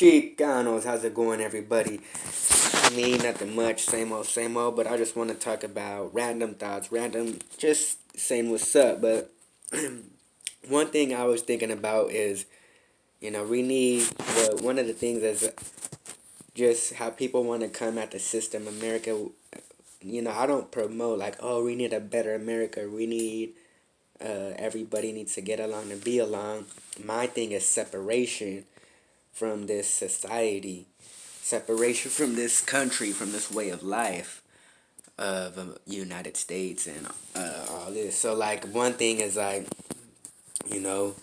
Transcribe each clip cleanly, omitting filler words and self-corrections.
Chicanos, how's it going, everybody? Me, nothing much, same old, but I just want to talk about random thoughts, just saying what's up. But one thing I was thinking about is, we need, one of the things is just how people want to come at the system, America. I don't promote, like, oh, we need a better America, everybody needs to get along and be along. My thing is separation from this society, separation from this country, from this way of life of United States and all this. So like one thing is like, you know,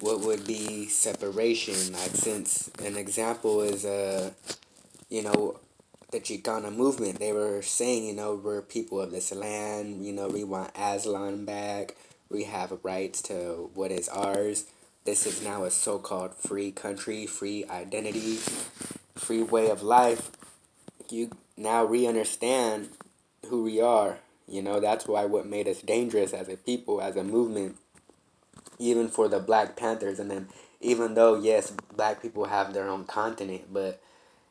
what would be separation? Like since an example is you know, the Chicano movement. They were saying, we're people of this land. We want Aslan back. We have rights to what is ours. This is now a so-called free country, free identity, free way of life. You now re-understand who we are. That's why what made us dangerous as a people, as a movement, even for the Black Panthers. And then even though, yes, black people have their own continent,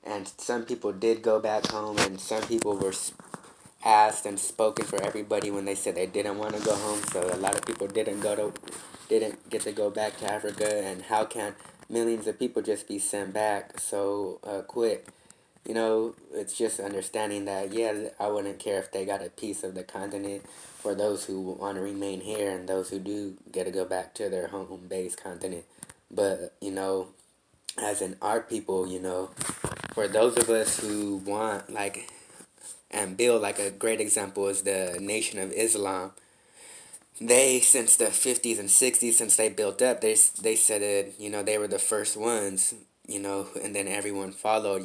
and some people did go back home, and some people were asked and spoken for everybody when they said they didn't want to go home. So a lot of people didn't get to go back to Africa. And how can millions of people just be sent back so quick? It's just understanding that, yeah, I wouldn't care if they got a piece of the continent for those who want to remain here and those who do get to go back to their home base continent. But, as in our people, for those of us who want, like, and build, like a great example is the Nation of Islam. They, since the 50s and 60s, since they built up, they said it, they were the first ones, and then everyone followed.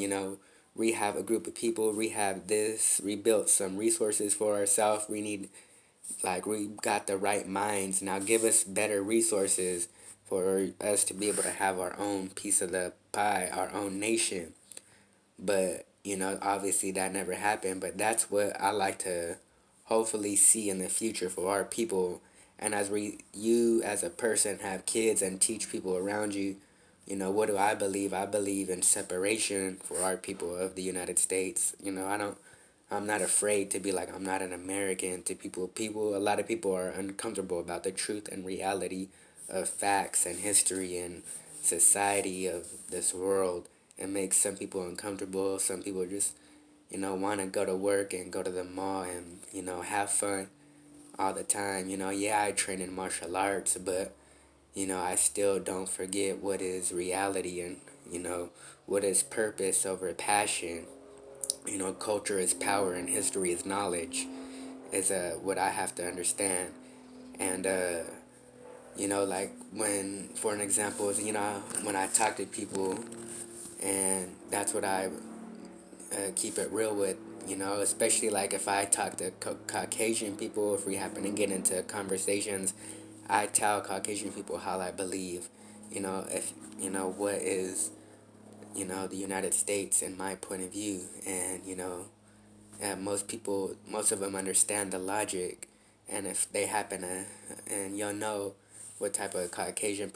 We have a group of people, we have this, we built some resources for ourselves. We need, like, we got the right minds. Now give us better resources for us to be able to have our own piece of the pie, our own nation. But, obviously that never happened. But that's what I like to hopefully see in the future for our people. And as you as a person have kids and teach people around you, what do I believe? I believe in separation for our people of the United States. I'm not afraid to be like, I'm not an American to people. A lot of people are uncomfortable about the truth and reality of facts and history and society of this world. It makes some people uncomfortable. Some people just, want to go to work and go to the mall and, have fun all the time. Yeah, I train in martial arts, but, I still don't forget what is reality and, what is purpose over passion. Culture is power and history is knowledge is what I have to understand. And, like for an example, is, when I talk to people, and that's what I keep it real with, especially like if I talk to Caucasian people, if we happen to get into conversations, I tell Caucasian people how I believe, if, what is, the United States in my point of view. And, most of them understand the logic. And if they happen to, and you'll know what type of Caucasian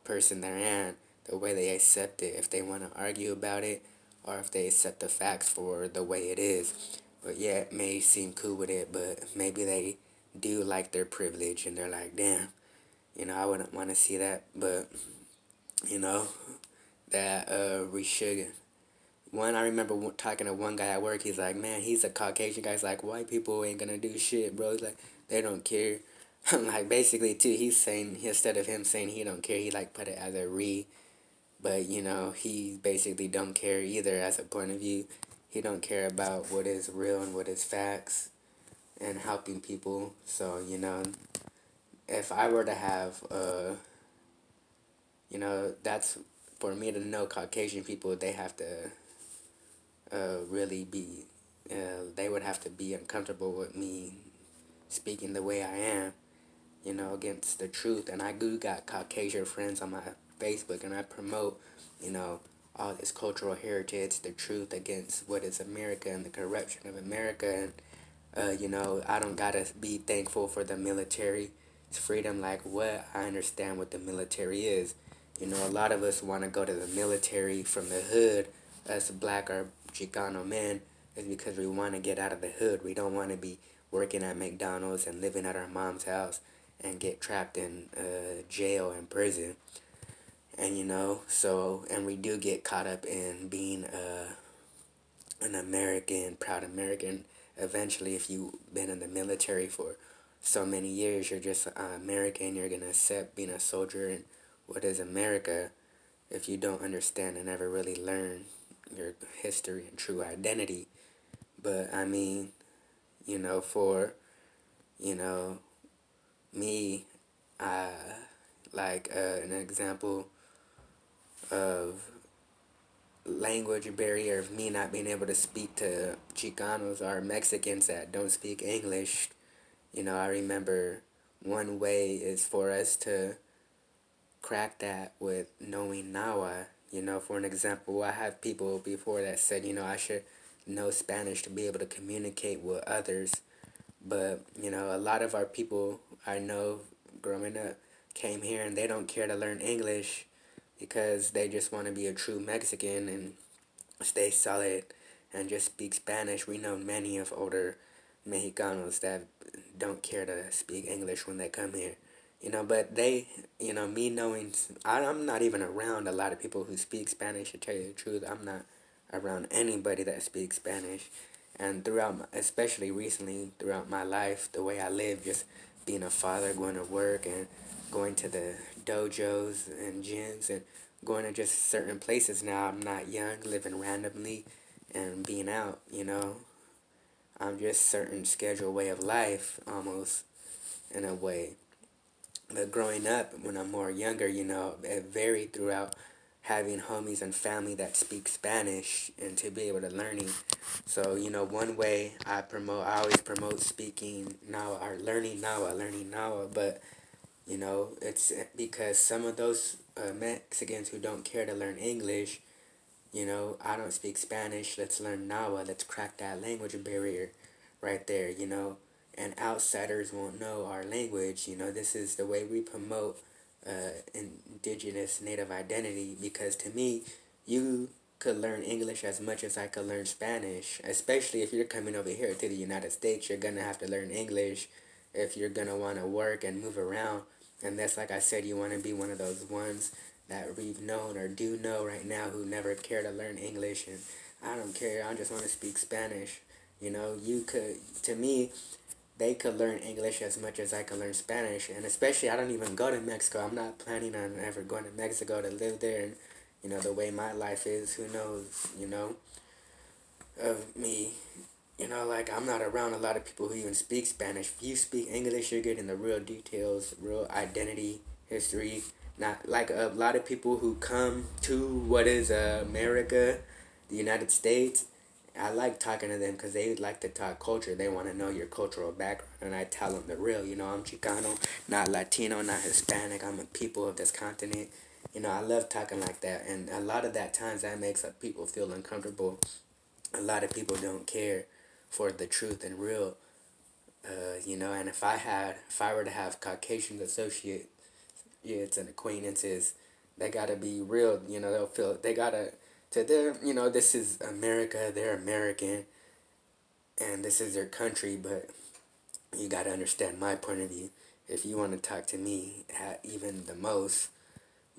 person they're in, the way they accept it, if they want to argue about it, or if they accept the facts for the way it is. But yeah, it may seem cool with it, but maybe they do like their privilege, and they're like, damn, I wouldn't want to see that. But, you know, that we should. I remember talking to one guy at work. He's like, man, he's a Caucasian guy. He's like, white people ain't gonna do shit, bro. He's like, they don't care. I'm like, basically, too, he's saying, instead of him saying he don't care, he like put it as a re. But, he basically don't care either as a point of view. He don't care about what is real and what is facts and helping people. So, if I were to have, that's, for me to know Caucasian people, they have to really be, they would have to be uncomfortable with me speaking the way I am, against the truth. And I do got Caucasian friends on my Facebook, and I promote, all this cultural heritage, the truth against what is America and the corruption of America. And, I don't gotta be thankful for the military. It's freedom, like what? I understand what the military is. You know, a lot of us want to go to the military from the hood as black or Chicano men is because we want to get out of the hood. We don't want to be working at McDonald's and living at our mom's house and get trapped in jail and prison. And you know, so, and we do get caught up in being an American, proud American. Eventually, if you've been in the military for so many years, you're just American. You're going to accept being a soldier in what is America if you don't understand and never really learn your history and true identity. But, I mean, you know, for, you know, me, uh, like an example of language barrier of me not being able to speak to Chicanos or Mexicans that don't speak English. You know, I remember one way is for us to crack that with knowing Nawa. You know, for an example, I have people before that said, you know, I should know Spanish to be able to communicate with others. But, you know, a lot of our people I know growing up came here and they don't care to learn English because they just want to be a true Mexican and stay solid and just speak Spanish. We know many of older Mexicanos that don't care to speak English when they come here. You know, but they, you know, me knowing, I'm not even around a lot of people who speak Spanish, to tell you the truth. I'm not around anybody that speaks Spanish. And throughout, especially recently, throughout my life, the way I live, just being a father, going to work and going to the dojos and gyms and going to just certain places now. I'm not young, living randomly and being out, you know. I'm just certain scheduled way of life, almost, in a way. But growing up, when I'm more younger, you know, it varied throughout having homies and family that speak Spanish and to be able to learning. So, you know, one way I always promote speaking now or learning now, but, you know, it's because some of those Mexicans who don't care to learn English, you know, I don't speak Spanish, let's learn Nawa, let's crack that language barrier right there, you know. And outsiders won't know our language, you know. This is the way we promote indigenous native identity, because to me, you could learn English as much as I could learn Spanish, especially if you're coming over here to the United States. You're going to have to learn English if you're going to want to work and move around. And that's, like I said, you want to be one of those ones that we've known or do know right now who never care to learn English. And I don't care, I just want to speak Spanish. You know, you could, to me, they could learn English as much as I can learn Spanish. And especially, I don't even go to Mexico. I'm not planning on ever going to Mexico to live there. And, you know, the way my life is, who knows, you know, of me. You know, like, I'm not around a lot of people who even speak Spanish. If you speak English, you're getting the real details, real identity, history. Not like a lot of people who come to what is America, the United States. I like talking to them because they like to talk culture. They want to know your cultural background. And I tell them the real. You know, I'm Chicano, not Latino, not Hispanic. I'm a people of this continent. You know, I love talking like that. And a lot of that times that makes people feel uncomfortable. A lot of people don't care for the truth and real. You know, and if I were to have Caucasian associates and acquaintances, they gotta be real. You know, they'll feel they gotta to them. You know, this is America. They're American, and this is their country. But you gotta understand my point of view. If you want to talk to me, even the most,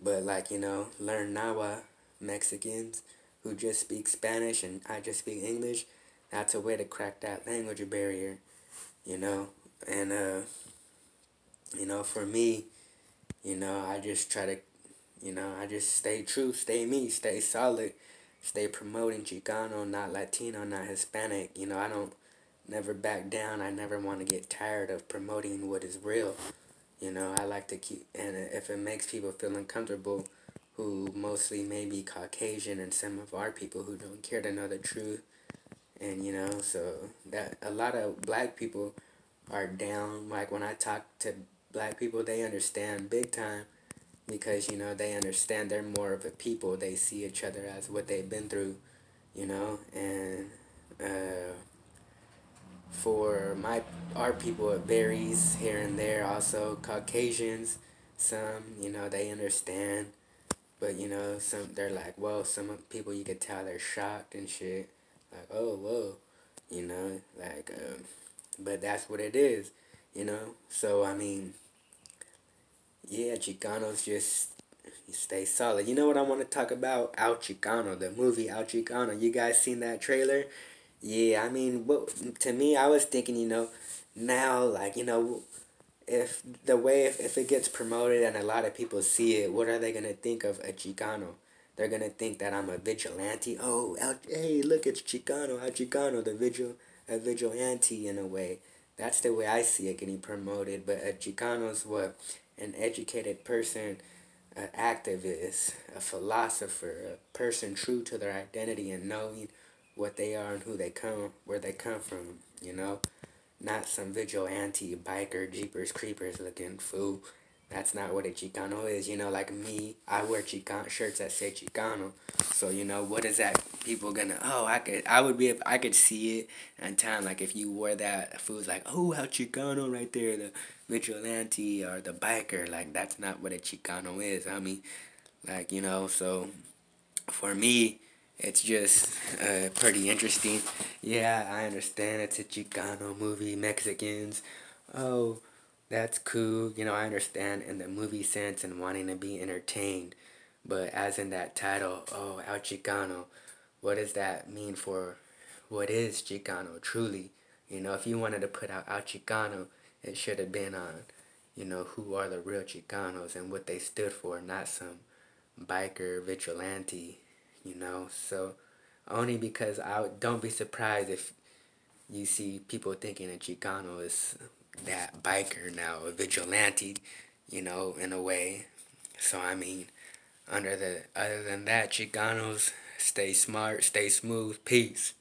but like, you know, learn Nawa Mexicans who just speak Spanish and I just speak English. That's a way to crack that language barrier, you know. And you know, for me, you know, I just try to, you know, I just stay true, stay me, stay solid, stay promoting Chicano, not Latino, not Hispanic. You know, I don't never back down. I never want to get tired of promoting what is real. You know, I like to keep, and if it makes people feel uncomfortable, who mostly may be Caucasian and some of our people who don't care to know the truth, and you know, so that a lot of black people are down. Like when I talk to black people, they understand big time because, you know, they understand they're more of a people. They see each other as what they've been through, you know, and for our people, it varies here and there. Also, Caucasians, some, you know, they understand But they're like, well, some people you could tell they're shocked and shit. Like, oh, whoa, like, but that's what it is. So I mean, yeah, Chicanos just stay solid. You know what I want to talk about? El Chicano, the movie El Chicano. You guys seen that trailer? Yeah, I mean, to me, I was thinking, now, like, if the way if it gets promoted and a lot of people see it, what are they gonna think of a Chicano? They're gonna think that I'm a vigilante. Oh, hey, look, it's Chicano, El Chicano, a vigilante in a way. That's the way I see it getting promoted. But a Chicano's what? An educated person, an activist, a philosopher, a person true to their identity and knowing what they are and where they come from. Not some vigilante biker jeepers creepers looking fool. That's not what a Chicano is. Like me, I wear Chicano shirts that say Chicano. So what is that? People gonna I could see it in time. Like if you wore that, fool's like, oh, how Chicano right there, the vigilante or the biker. Like that's not what a Chicano is. I mean, like so for me, it's just pretty interesting. Yeah, I understand it's a Chicano movie, Mexicans. Oh, that's cool. I understand in the movie sense and wanting to be entertained. But as in that title, oh, El Chicano, what does that mean for what is Chicano truly? If you wanted to put out El Chicano, it should have been on, who are the real Chicanos and what they stood for, not some biker vigilante. So only because don't be surprised if you see people thinking a Chicano is that biker now, a vigilante, in a way. So I mean, other than that, Chicanos stay smart, stay smooth, peace.